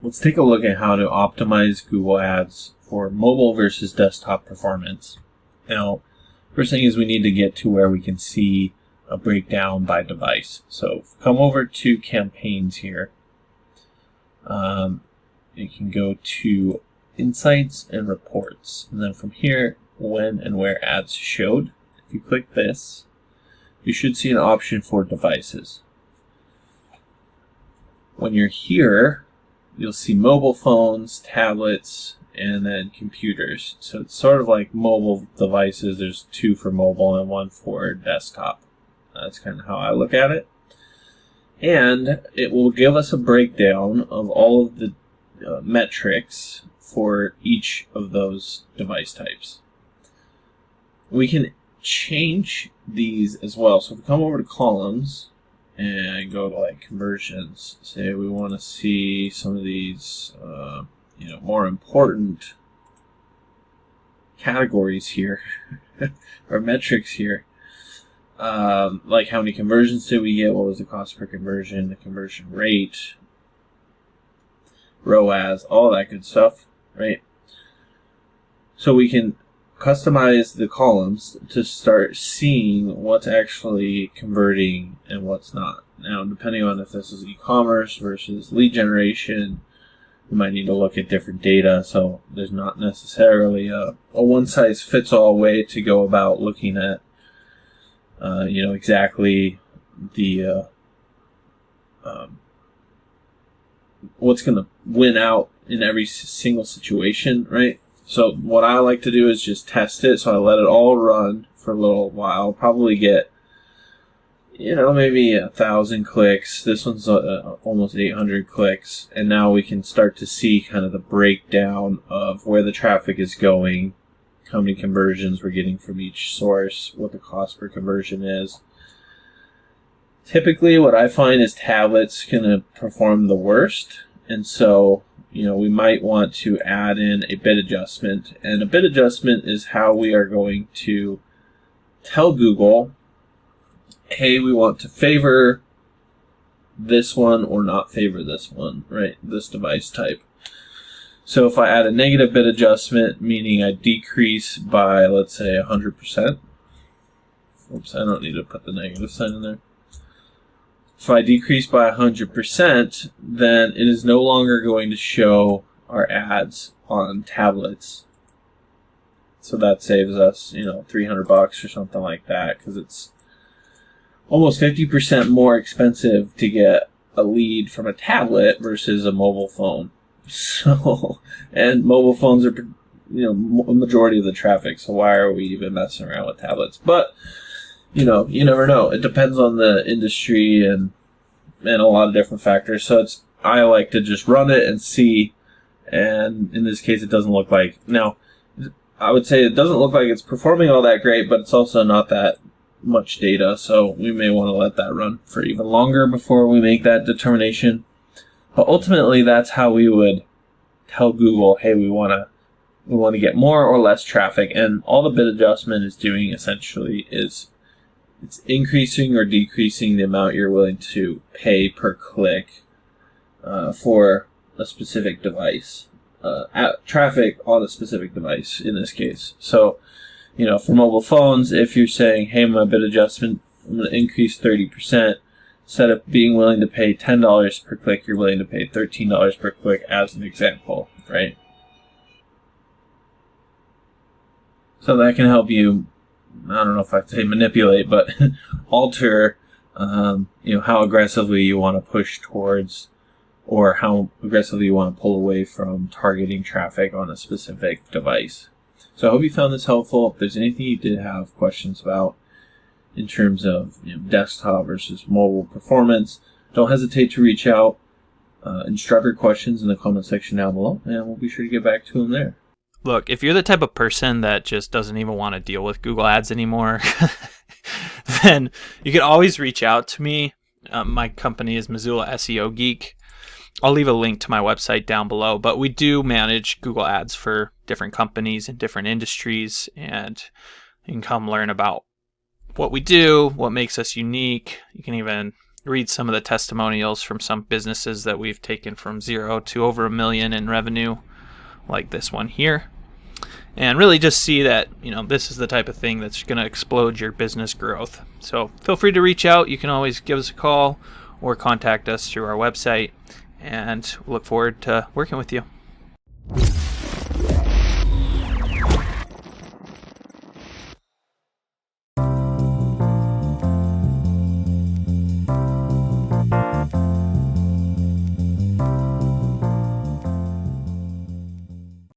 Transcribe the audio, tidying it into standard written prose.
let's take a look at how to optimize Google Ads for mobile versus desktop performance. Now, first thing is we need to get to where we can see a breakdown by device. So come over to campaigns here. You can go to insights and reports. And then from here, when and where ads showed. If you click this, you should see an option for devices. When you're here, you'll see mobile phones, tablets, and then computers. So it's sort of like mobile devices. There's 2 for mobile and 1 for desktop. That's kind of how I look at it. And it will give us a breakdown of all of the metrics for each of those device types. We can change these as well. So if we come over to columns and go to like conversions, say we want to see some of these more important categories here or metrics here, like how many conversions did we get, what was the cost per conversion, the conversion rate, ROAS, all that good stuff, right? So we can customize the columns to start seeing what's actually converting and what's not. Now, depending on if this is e-commerce versus lead generation, we might need to look at different data. So there's not necessarily a one-size-fits-all way to go about looking at, exactly the what's going to win out in every single situation, right? So what I like to do is just test it. So I let it all run for a little while. Probably get, maybe 1,000 clicks. This one's almost 800 clicks. And now we can start to see kind of the breakdown of where the traffic is going, how many conversions we're getting from each source, what the cost per conversion is. Typically, what I find is tablets going to perform the worst. And so, we might want to add in a bid adjustment. And a bid adjustment is how we are going to tell Google, hey, we want to favor this one or not favor this one, right? This device type. So if I add a negative bid adjustment, meaning I decrease by, let's say, 100%. Oops, I don't need to put the negative sign in there. If I decrease by 100%, then it is no longer going to show our ads on tablets. So that saves us, $300 or something like that, because it's almost 50% more expensive to get a lead from a tablet versus a mobile phone. So, and mobile phones are, a majority of the traffic. So why are we even messing around with tablets? But you never know. It depends on the industry and a lot of different factors. So I like to just run it and see. And in this case, it doesn't look like, now, I would say it doesn't look like it's performing all that great, but it's also not that much data. So we may want to let that run for even longer before we make that determination. But ultimately, that's how we would tell Google, hey, we want to get more or less traffic. And all the bid adjustment is doing essentially is it's increasing or decreasing the amount you're willing to pay per click for a specific device, traffic on a specific device in this case. So, for mobile phones, if you're saying, hey, my bid adjustment, I'm going to increase 30%, instead of being willing to pay $10 per click, you're willing to pay $13 per click as an example, right? So that can help you, I don't know if I say manipulate, but alter, how aggressively you want to push towards or how aggressively you want to pull away from targeting traffic on a specific device. So I hope you found this helpful. If there's anything you did have questions about in terms of desktop versus mobile performance, don't hesitate to reach out. Instructor questions in the comment section down below, and we'll be sure to get back to them there. Look, if you're the type of person that just doesn't even want to deal with Google Ads anymore, then you can always reach out to me. My company is Missoula SEO Geek. I'll leave a link to my website down below, but we do manage Google Ads for different companies and different industries, and you can come learn about what we do, what makes us unique. You can even read some of the testimonials from some businesses that we've taken from 0 to over $1 million in revenue, like this one here. And really just see that, this is the type of thing that's going to explode your business growth. So feel free to reach out. You can always give us a call or contact us through our website, and we'll look forward to working with you.